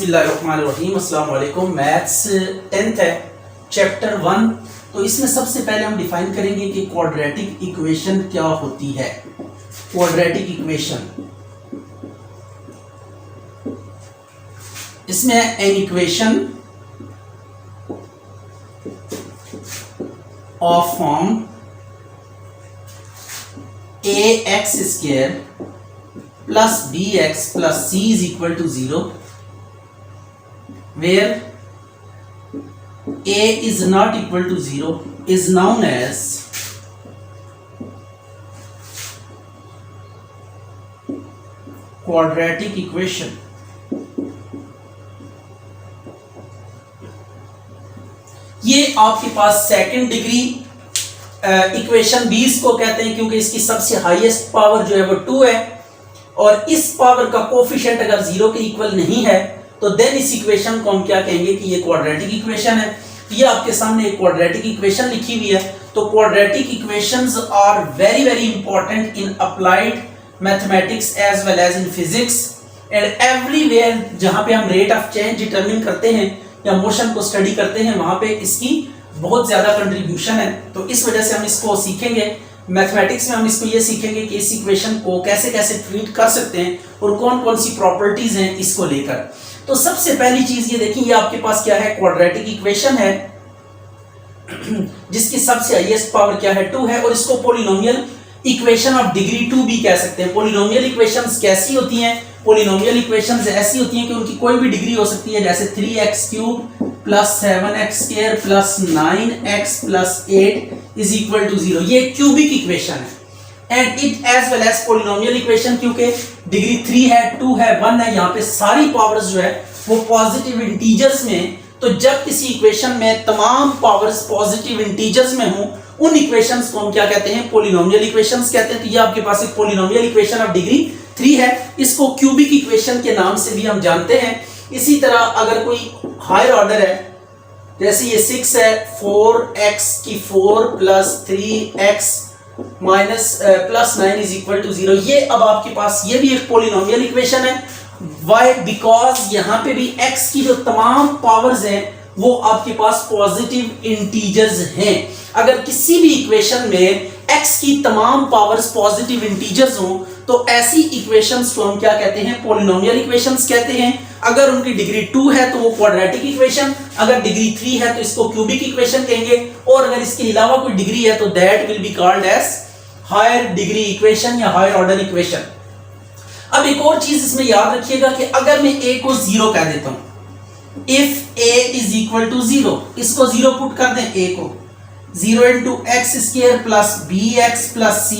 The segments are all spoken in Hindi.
बिस्मिल्लाहिर्रहमानिर्रहीम। अस्सलाम वालेकुम। मैथ्स 10th है, चैप्टर 1। तो इसमें सबसे पहले हम डिफाइन करेंगे कि क्वाड्रेटिक इक्वेशन क्या होती है। क्वाड्रेटिक इक्वेशन इसमें an equation of form a x square plus b x plus c is equal to 0 where a is not equal to 0 is known as quadratic equation। ये आपके पास सेकंड डिग्री इक्वेशन 20 को कहते हैं, क्योंकि इसकी सबसे हाईएस्ट पावर जो है वो 2 है, और इस पावर का कोफिशिएंट अगर 0 के इक्वल नहीं है तो देन इस इक्वेशन को हम क्या कहेंगे कि ये क्वाड्रेटिक इक्वेशन है। ये आपके सामने एक क्वाड्रेटिक इक्वेशन लिखी हुई है। तो quadratic equations are very very important in applied mathematics as well as in physics and everywhere. जहां पे हम रेट ऑफ चेंज डिटरमिन करते हैं या मोशन को स्टडी करते हैं, वहां पे इसकी बहुत ज्यादा कंट्रीब्यूशन है। तो इस वजह से हम इसको सीखेंगे। मैथमेटिक्स में हम इसको ये सीखेंगे कि इस इक्वेशन को कैसे कैसे ट्रीट कर सकते हैं और कौन कौन सी प्रॉपर्टीज हैं इसको लेकर। तो सबसे पहली चीज ये देखिए, ये आपके पास क्या है, क्वाड्रेटिक इक्वेशन है जिसकी सबसे हाईएस्ट पावर क्या है, 2 है, और इसको पॉलिनोमियल इक्वेशन ऑफ डिग्री 2 भी कह सकते हैं। पॉलिनोमियल इक्वेशंस कैसी होती हैं? पॉलिनोमियल इक्वेशंस ऐसी होती हैं कि उनकी कोई भी डिग्री हो सकती है, जैसे 3x³ plus 7x² plus 9x plus 8 is equal to 0। ये क्यूबिक इक्वेशन है and it as well as polynomial equation, क्योंकि डिग्री 3 है, 2 है, 1 है, यहाँ पे सारी पावर्स जो है वो पॉजिटिव इंटीजर्स में। तो जब किसी इक्वेशन में तमाम पावर्स पॉजिटिव इंटीजर्स में हो, उन इक्वेशंस को हम क्या कहते हैं, पॉलिनोमियल इक्वेशंस कहते हैं। तो ये आपके पास एक पॉलिनोमियल इक्वेशन ऑफ डिग्री 3 है। इसको क्यूबिक इक्वेशन के नाम से भी हम जानते हैं। इसी तरह अगर कोई हायर ऑर्डर है, जैसे ये 6 है, 4x⁴ plus 3x minus plus 9 is equal to 0, ये अब आपके पास ये भी एक पॉलिनोमियल इक्वेशन है। वाई? बिकॉज यहां पे भी x की जो तमाम पावर्स हैं वो आपके पास पॉजिटिव इंटीजर्स हैं। अगर किसी भी इक्वेशन में x की तमाम पावर्स पॉजिटिव इंटीजर्स हो तो ऐसी इक्वेशंस को हम क्या कहते हैं, पॉलिनोमियल इक्वेशंस कहते हैं। अगर उनकी डिग्री 2 है तो वो क्वाड्रेटिक इक्वेशन, अगर डिग्री 3 है तो इसको क्यूबिक इक्वेशन कहेंगे, और अगर इसके अलावा कोई डिग्री है तो that will be called as higher degree equation या हायर ऑर्डर इक्वेशन। अब एक और चीज इसमें याद रखिएगा कि अगर मैं a को 0 कह देता हूं, if a is equal to 0, इसको 0 पुट कर दें, a को 0 into x² plus bx plus c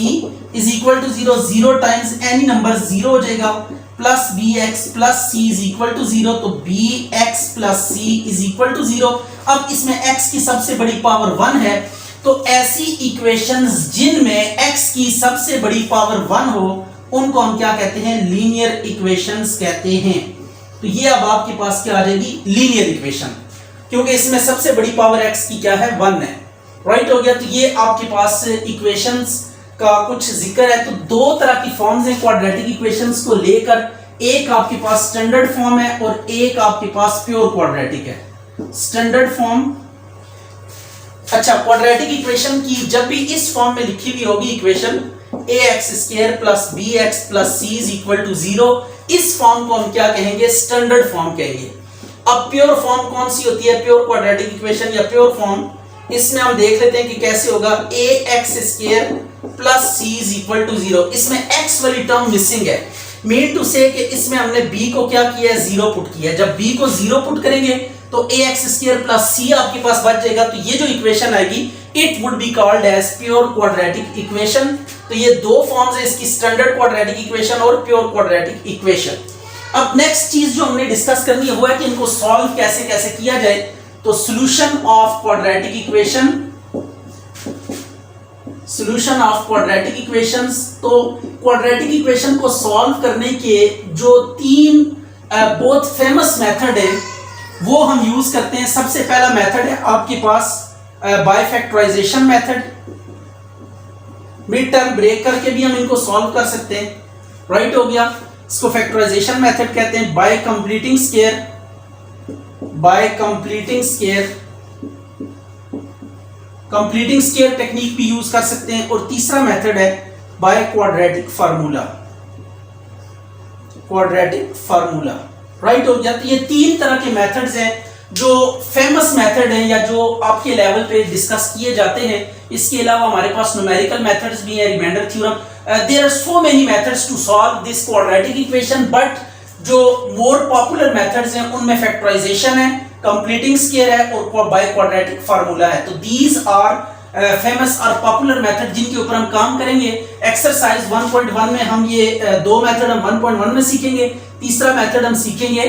is equal to 0, 0 times any number 0 हो जाएगा, plus bx plus c is equal to 0, तो bx plus c is equal to 0। अब इसमें x की सबसे बड़ी पावर 1 है, तो ऐसी इक्वेशंस जिनमें x की सबसे बड़ी पावर 1 हो उनको हम क्या कहते हैं, लीनियर इक्वेशंस कहते हैं। तो ये अब आपके पास क्या आ जाएगी, लीनियर इक्वेशन, क्योंकि इसमें सबसे बड़ी पावर x की क्या है, 1 है। राइट हो गया। तो ये आपके पास इक्वेशंस का कुछ जिक्र है। तो दो तरह की फॉर्म्स हैं क्वाड्रेटिक इक्वेशंस को लेकर, एक आपके पास स्टैंडर्ड फॉर्म है और एक आपके पास प्योर क्वाड्रेटिक है। स्टैंडर्ड फॉर्म, अच्छा, क्वाड्रेटिक इक्वेशन की जब भी इस फॉर्म में लिखी हुई होगी equation ax² plus bx plus c is equal to 0, इस फॉर्म को हम क्या कहेंगे, स्टैंडर्ड फॉर्म कहेंगे। अब प्योर फॉर्म कौन सी होती है, प्योर क्वाड्रेटिक इक्वेशन या प्योर फॉर्म, इसमें हम देख लेते हैं कि कैसे होगा। ax² plus c is equal to 0, इसमें x वाली टर्म मिसिंग है। मीन टू से कि इसमें हमने b को क्या किया है, 0 पुट किया है। जब b को 0 पुट करेंगे तो ax² प्लस c आपके पास बच जाएगा। तो ये जो इक्वेशन आएगी it would be called as pure quadratic equation. तो ये दो फॉर्म्स है इसकी, स्टैंडर्ड क्वाड्रेटिक इक्वेशन और प्योर क्वाड्रेटिक इक्वेशन। अब नेक्स्ट चीज जो हमने डिस्कस करनी है वो है कि इनको सॉल्व कैसे कैसे किया जाए। तो solution of quadratic equation, solution of quadratic equations. तो क्वाड्रेटिक इक्वेशन को सॉल्व करने के जो 3 बहुत फेमस मेथड है वो हम यूज करते हैं। सबसे पहला मेथड है आपके पास by factorization method, mid term break करके भी हम इनको सॉल्व कर सकते हैं। राइट हो गया, इसको फैक्टराइजेशन मेथड कहते हैं। Bye completing square, bye completing square technique भी यूज कर सकते हैं, और तीसरा मेथड है बाय क्वाड्रेटिक फार्मूला। राइट हो गया। तो ये तीन तरह के मेथड्स हैं जो फेमस मेथड हैं या जो आपके लेवल पे डिस्कस किए जाते हैं। इसके अलावा हमारे पास न्यूमेरिकल मेथड्स भी हैं, remainder theorem. There are so many methods to solve this quadratic equation, but जो मोर पॉपुलर मेथड्स हैं उनमें फैक्टराइजेशन है, कंप्लीटिंग स्क्वायर है और बाय क्वाड्रेटिक फार्मूला है। तो दीज आर फेमस और पॉपुलर मेथड जिनके ऊपर हम काम करेंगे। एक्सरसाइज 1.1 में हम ये दो मेथड हम 1.1 में सीखेंगे, तीसरा मेथड हम सीखेंगे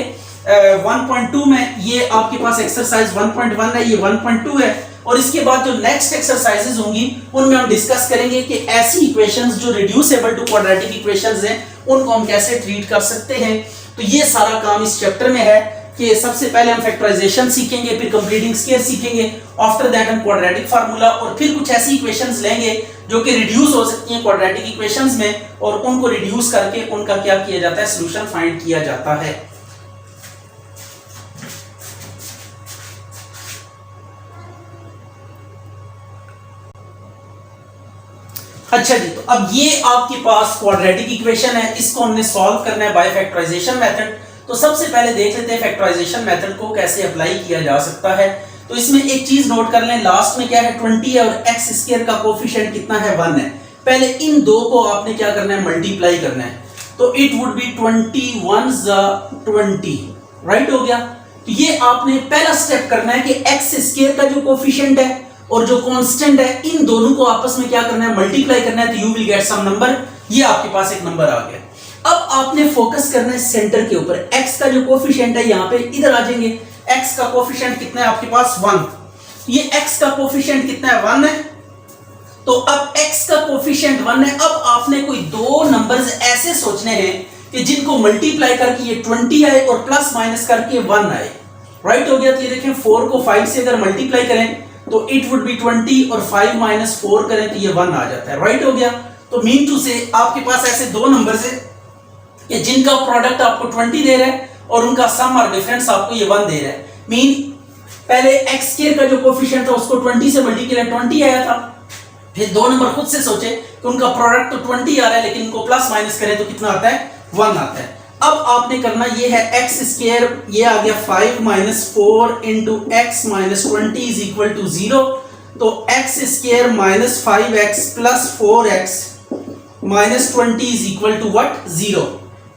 1.2 में। ये आपके पास एक्सरसाइज 1.1 है, ये 1.2 है। और इसके बाद जो नेक्स्ट एक्सरसाइजेज होंगी उनमें हम डिस्कस करेंगे कि ऐसी इक्वेशंस जो रिड्यूसेबल टू क्वाड्रेटिक इक्वेशंस हैं उनको हम कैसे ट्रीट कर सकते हैं। तो ये सारा काम इस चैप्टर में है कि सबसे पहले हम फैक्टराइजेशन सीखेंगे, फिर कंप्लीटिंग स्क्वायर सीखेंगे, आफ्टर दैट हम क्वाड्रेटिक फार्मूला, और फिर कुछ ऐसी इक्वेशंस लेंगे जो कि रिड्यूस हो सकती हैं क्वाड्रेटिक इक्वेशंस में, और उनको रिड्यूस करके उनका क्या किया जाता है, सॉल्यूशन फाइंड किया जाता है। अच्छा जी, तो अब ये आपके पास क्वाड्रेटिक इक्वेशन है, इसको हमने सॉल्व करना है बाय फैक्टराइजेशन मेथड। तो सबसे पहले देख लेते हैं फैक्टराइजेशन मेथड को कैसे अप्लाई किया जा सकता है। तो इसमें एक चीज नोट कर लें, लास्ट में क्या है 20 है और एक्स स्क्वायर का कोफिशिएंट कितना है 1 है। पहले इन दो को आपने क्या करना है, मल्टीप्लाई करना है। तो इट वुड बी 21 20, राइट हो गया। तो ये आपने पहला स्टेप करना है कि एक्स स्क्वायर का जो कोफिशिएंट है और जो कांस्टेंट है इन दोनों को आपस में क्या करना है, मल्टीप्लाई करना है। तो you will get some number, ये आपके पास एक नंबर आ गया। अब आपने फोकस करना है सेंटर के ऊपर। x का जो कोफिशिएंट है यहाँ पे इधर आ जाएंगे। x का कोफिशिएंट कितना है आपके पास 1, ये x का कोफिशिएंट कितना है 1 है। तो अब x का कोफिशिएंट 1 है। अब आपने कोई दो नंबर्स ऐसे सोचने हैं कि जिनको मल्टीप्लाई करके ये 20 आए और प्लस माइनस करके 1 आए, राइट हो गया। तो ये देखें 4 को 5 से अगर मल्टीप्लाई करें तो इट वुड बी 20 और 5 माइनस 4 करें तो ये 1 आ जाता है, राइट हो गया। तो मीन टू से आपके पास ऐसे दो नंबर्स है कि जिनका प्रोडक्ट आपको 20 दे रहा है और उनका सम और डिफरेंस आपको ये 1 दे रहा है। मीन पहले x स्क्वायर का जो कोफिशिएंट था उसको 20 से मल्टीप्लाई 20 आया था। फिर दो नंबर खुद से सोचे कि उनका प्रोडक्ट तो 20 आ रहा है लेकिन इनको प्लस माइनस करें तो कितना आता है, 1 आता है। अब आपने करना ये है x स्क्वायर, ये आ गया 5 minus 4 into x minus 20 is equal to 0। तो x square minus 5x plus 4x minus 20 is equal to what, 0।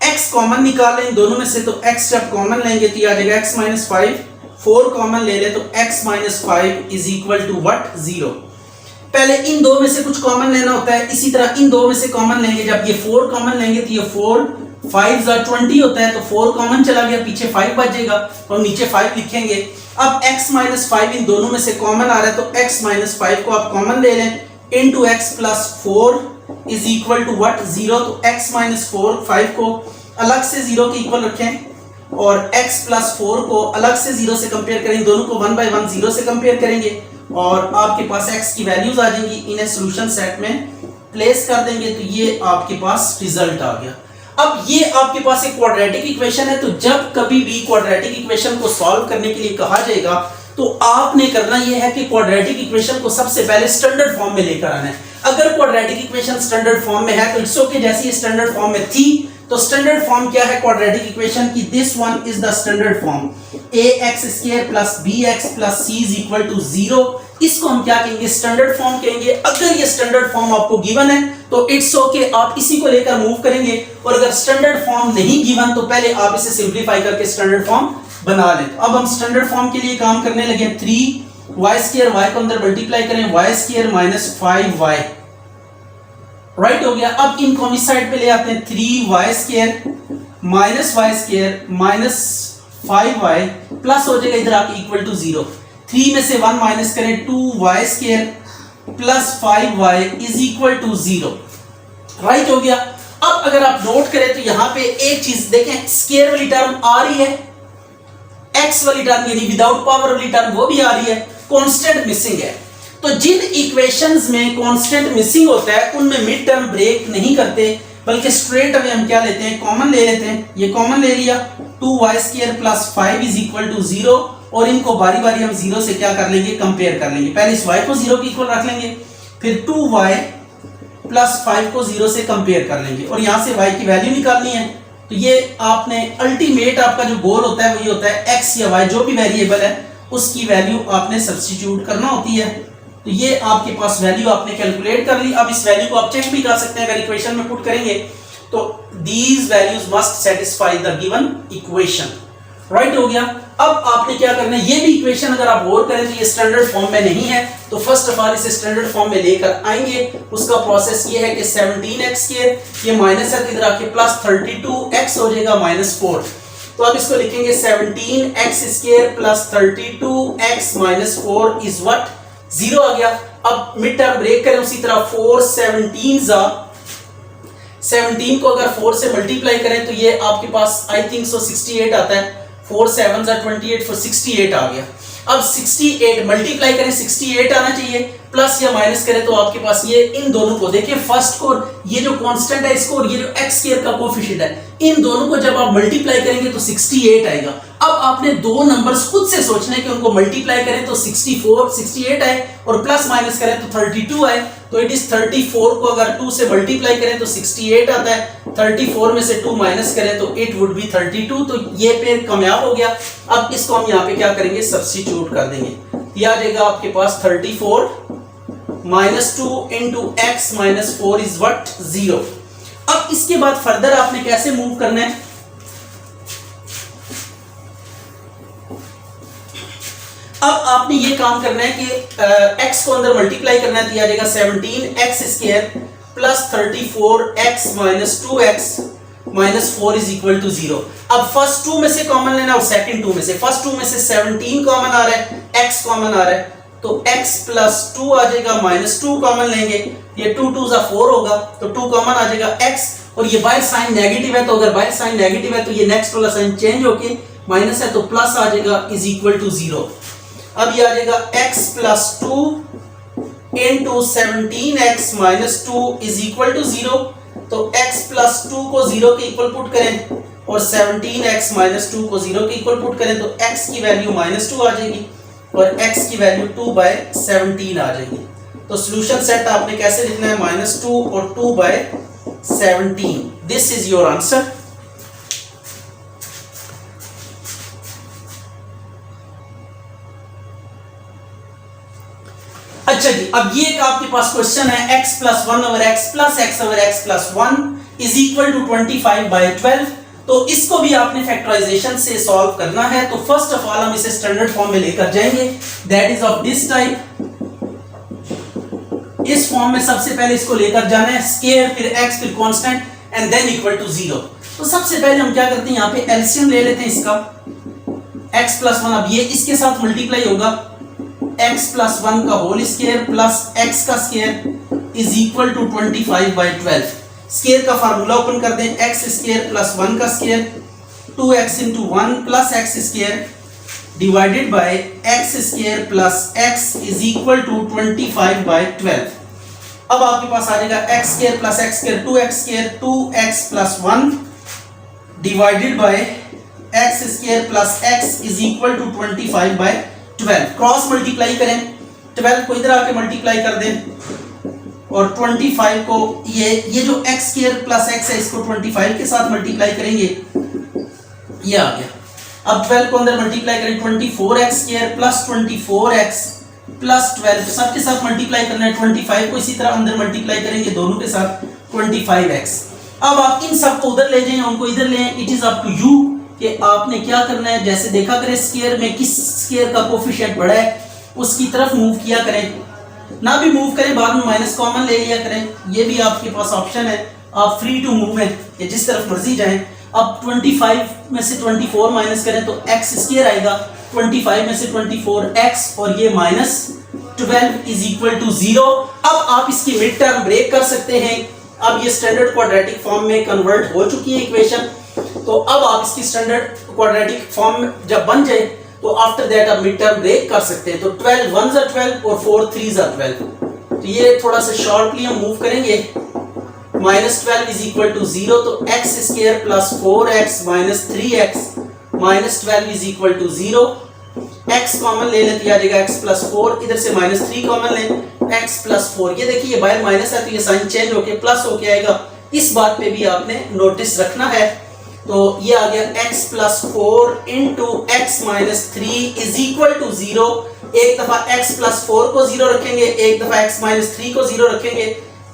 x common निकाल लें दोनों में से, तो x जब कॉमन लेंगे तो ये आ जाएगा x माइनस 5, 4 कॉमन ले ले तो x minus 5 is equal to what, 0। पहले इन दो में से कुछ कॉमन लेना होता है, इसी तरह इन दो में से कॉमन लेंगे। जब ये 4 कॉमन लेंगे तो ये 4 5 20 होता है, तो 4 कॉमन चला गया, पीछे 5 बचेगा तो हम नीचे 5 लिखेंगे। अब x माइनस 5 इन दोनों में से कॉमन आ रहा है तो x माइनस 5 को आप कॉमन ले लें into x plus 4 is equal to what, 0। तो x माइनस 4 5 को अलग से 0 के इक्वल रखें और x प्लस 4 को अलग से 0 से कंपेयर करेंगे, दोनों को 1 बाय 1 0 से कंपेयर करेंगे और आपके पास x की वैल्यूज आ जाएंगी। इन्हें सॉल्यूशन सेट में प्लेस कर देंगे तो ये आपके पास रिजल्ट आ गया। अब ये आपके पास एक क्वाड्रेटिक इक्वेशन है, तो जब कभी भी क्वाड्रेटिक इक्वेशन को सॉल्व करने के लिए कहा जाएगा तो आपने करना यह है कि क्वाड्रेटिक इक्वेशन को सबसे पहले स्टैंडर्ड फॉर्म में लेकर आना है। अगर क्वाड्रेटिक इक्वेशन स्टैंडर्ड फॉर्म में है तो इट्स ओके, जैसे ये स्टैंडर्ड फॉर्म में थी। तो स्टैंडर्ड फॉर्म क्या है क्वाड्रेटिक इक्वेशन की, this one is the standard form, ax square plus bx plus c is equal to 0। इसको हम क्या कहेंगे, स्टैंडर्ड फॉर्म कहेंगे। अगर ये स्टैंडर्ड फॉर्म आपको गिवन है तो इट्स ओके, आप इसी को लेकर मूव करेंगे। और अगर स्टैंडर्ड फॉर्म नहीं गिवन तो पहले आप इसे सिंपलीफाई करके स्टैंडर्ड फॉर्म बना लें। तो अब हम स्टैंडर्ड फॉर्म के लिए काम करने लगे। 3y स्क्वायर, y को अंदर मल्टीप्लाई करें, y square minus 5y, right हो गया। अब इनको हम इस साइड पे ले आते हैं, 3y square minus y square minus 5y plus हो जाएगा इधर आके इक्वल टू 0। 3 में से 1 माइनस करें, 2y square plus 5y is equal to 0, right हो गया। अब अगर आप नोट करें तो यहां पे एक चीज देखें, स्क्वायर वाली टर्म आ रही है, x वाली टर्म यानी विदाउट पावर वाली टर्म वो भी आ रही है, कांस्टेंट मिसिंग है। तो जिन इक्वेशंस में कांस्टेंट मिसिंग होता है उनमें मिड टर्म ब्रेक नहीं करते, बल्कि स्ट्रेट अवे हम क्या लेते हैं, कॉमन ले लेते हैं। ये कॉमन ले लिया, 2y square plus 5 is equal to 0 और इनको बारी बारी हम 0 से क्या कर लेंगे, कंपेयर कर लेंगे। पहले इस y को 0 के इक्वल रख लेंगे, फिर 2y प्लस 5 को 0 से कंपेयर कर लेंगे और यहां से y की वैल्यू निकालनी है। तो ये आपने अल्टीमेट आपका जो गोल होता है वही होता है x या y जो भी वेरिएबल है उसकी वैल्यू आपने सब्स्टिट्यूट करना होती है। तो ये आपके पास वैल्यू आपने कैलकुलेट कर ली। अब इस वैल्यू को आप चेक भी कर सकते हैं अगर इक्वेशन में पुट करेंगे तो these values must satisfy the given equation. Right हो गया। अब आपने क्या करना है, ये भी इक्वेशन अगर आप गौर करें तो ये स्टैंडर्ड फॉर्म में नहीं है, तो फर्स्ट ऑफ ऑल इसे स्टैंडर्ड फॉर्म में लेकर आएंगे। उसका प्रोसेस ये है कि 17x ये माइनस है तो इधर आके प्लस 32x हो जाएगा माइनस 4। तो अब इसको लिखेंगे 17x² plus 32x minus 4 is what, 0 आ गया। अब मिड टर्म ब्रेक करें उसी तरह 4 17 को अगर 4 से मल्टीप्लाई करें तो ये आपके पास आई थिंक सो 68 आता है। 4 7 28 for 68 आ गया। अब 68 मल्टीप्लाई करें 68 आना चाहिए, प्लस या माइनस करें तो आपके पास ये इन दोनों को देखिए, फर्स्ट को ये जो कांस्टेंट है इसको और ये जो x² का कोफिशिएंट है इन दोनों को जब आप मल्टीप्लाई करेंगे तो 68 आएगा। अब आपने दो नंबर्स खुद से सोचने कि उनको मल्टीप्लाई करें तो 68 आए और प्लस माइनस करें तो 32 आए। तो इट इज 34 को अगर 2 से मल्टीप्लाई करें तो 68 आता है, 34 में से 2 माइनस करें तो इट वुड बी 32। तो ये पेयर कामयाब हो गया। अब इसको हम यहाँ पे क्या करेंगे, सब्स्टिट्यूट कर देंगे। ये आ जाएगा आपके पास 34 minus 2 into x minus 4 is what, 0। अब इसके बाद फर्दर आपने कैसे मूव करना है, अब आपने ये काम करना है कि x को अंदर मल्टीप्लाई करना है तो आ जाएगा 17x² plus 34x minus 2x minus 4 is equal to 0। अब फर्स्ट 2 में से कॉमन लेना और सेकंड 2 में से, फर्स्ट 2 में से 17 कॉमन आ रहा है, x कॉमन आ रहा है तो x प्लस 2 आ जाएगा, माइनस 2 कॉमन लेंगे, ये 2 2 जा 4 होगा तो 2 कॉमन आ जाएगा x, और ये बाय साइन नेगेटिव है तो अगर बाय साइन नेगेटिव है तो ये नेक्स्ट वाला साइन चेंज होके माइनस है तो प्लस आ जाएगा इज इक्वल टू 0। अब ये आ जाएगा x plus 2 into 17x minus 2 is equal to 0। तो x प्लस 2 को 0 के इक्वल पुट करें और 17x माइनस 2 को 0 के इक्वल पुट करें तो x की वैल्यू माइनस 2 आ जाएगी और x की वैल्यू 2/17 आ जाएगी। तो सॉल्यूशन सेट आपने कैसे लिखना है, -2 और 2/17। This is your answer. अच्छा जी, अब ये एक आपके पास क्वेश्चन है x plus 1 over x plus x over x plus 1 is equal to 25/12। तो इसको भी आपने फैक्टराइजेशन से सॉल्व करना है। तो फर्स्ट ऑफ ऑल हम इसे स्टैंडर्ड फॉर्म में लेकर जाएंगे, that is of this type. इस फॉर्म में सबसे पहले इसको लेकर जाना है, स्क्वायर फिर x फिर constant and then equal to 0। तो सबसे पहले हम क्या करते हैं, यहाँ पे एलसीएम ले लेते हैं इसका, x प्लस 1 अब ये इसके साथ मल्टीप्लाई होगा, x प्लस 1 का होल स्क्वायर प्लस x का square is equal to 25/12। Square का फार्मूला ओपन कर दें, x स्क्वायर प्लस 1 का square 2x into 1 plus x square divided by x square plus x is equal to 25/12। अब आपके पास आ जाएगा x square plus x square 2x square 2x plus 1 divided by x square plus x is equal to 25/12। Cross multiply करें, 12 को इधर आके मल्टीप्लाई कर दें और 25 को ये जो x स्क्वायर प्लस x है इसको 25 के साथ मल्टीप्लाई करेंगे, ये आ गया। अब 12 को अंदर मल्टीप्लाई करें, 24x square plus 24x plus 12 सबके साथ मल्टीप्लाई करना है, 25 को इसी तरह अंदर मल्टीप्लाई करेंगे दोनों के साथ 25x। अब आप इन सब को उधर ले जाएं, उनको इधर ले, it is up to you कि आपने क्या करना है। जैसे देखा करें स्क्वायर में किस स्क्वायर का कोफिशिएंट बड़ा है उसकी तरफ मूव किया करें, ना भी मूव करें बाद में माइनस कॉमन ले लिया करें, ये भी आपके पास ऑप्शन है, आप फ्री टू मूव है या जिस तरफ मर्जी जाएं। अब 25 में से 24 माइनस करें तो x स्क्वायर आएगा, 25 में से 24x और ये -12 इज इक्वल टू 0। अब आप इसकी मिड टर्म ब्रेक कर सकते हैं। अब ये स्टैंडर्ड क्वाड्रेटिक फॉर्म में कन्वर्ट हो चुकी है इक्वेशन। तो अब आप इसकी स्टैंडर्ड क्वाड्रेटिक फॉर्म जब बन जाए तो आफ्टर दैट आप मिड टर्म ब्रेक कर सकते हैं। तो 12 1 जा 12 और 4 3 जा 12। तो ये थोड़ा सा शॉर्टली हम मूव करेंगे, -12 इज इक्वल टू 0। तो x square plus 4x minus 3x minus 12 is equal to 0। x common ले लेते आ जाएगा x प्लस 4, इधर से -3 कॉमन ले x प्लस 4, ये देखिए ये बाहर माइनस है तो ये साइन चेंज होके प्लस होके आएगा, इस बात पे भी आपने नोटिस रखना है। तो ये आ गया x plus 4 into x minus 3 is equal to 0। एक दफा x प्लस 4 को 0 रखेंगे, एक दफा x माइनस 3 को 0 रखेंगे,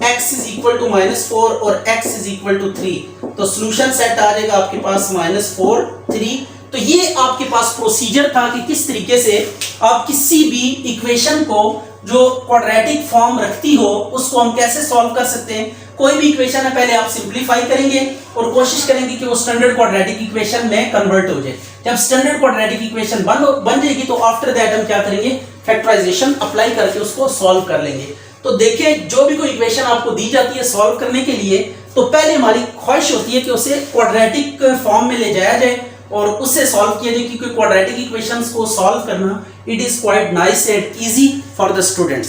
x इज इक्वल टू -4 और x इज इक्वल टू 3, तो सॉल्यूशन सेट आ जाएगा आपके पास -4 3। तो ये आपके पास प्रोसीजर था कि किस तरीके से आप किसी भी इक्वेशन को जो क्वाड्रेटिक फॉर्म रखती हो उसको हम कैसे सॉल्व कर सकते हैं। कोई भी इक्वेशन है पहले आप सिंपलीफाई करेंगे और कोशिश करेंगे कि वो स्टैंडर्ड क्वाड्रेटिक इक्वेशन में कन्वर्ट हो जाए। जब स्टैंडर्ड क्वाड्रेटिक इक्वेशन बन जाएगी तो आफ्टर दैट हम क्या करेंगे, फैक्टराइजेशन अप्लाई करके उसको सॉल्व कर लेंगे। तो देखिए जो भी कोई इक्वेशन आपको दी जाती है सॉल्व करने के लिए, तो पहले हमारी ख्वाहिश होती है कि उसे क्वाड्रेटिक फॉर्म में ले जाया जाए और उससे सॉल्व किया जाए, क्योंकि क्वाड्रेटिक इक्वेशंस को सॉल्व करना it is quite nice and easy for the students.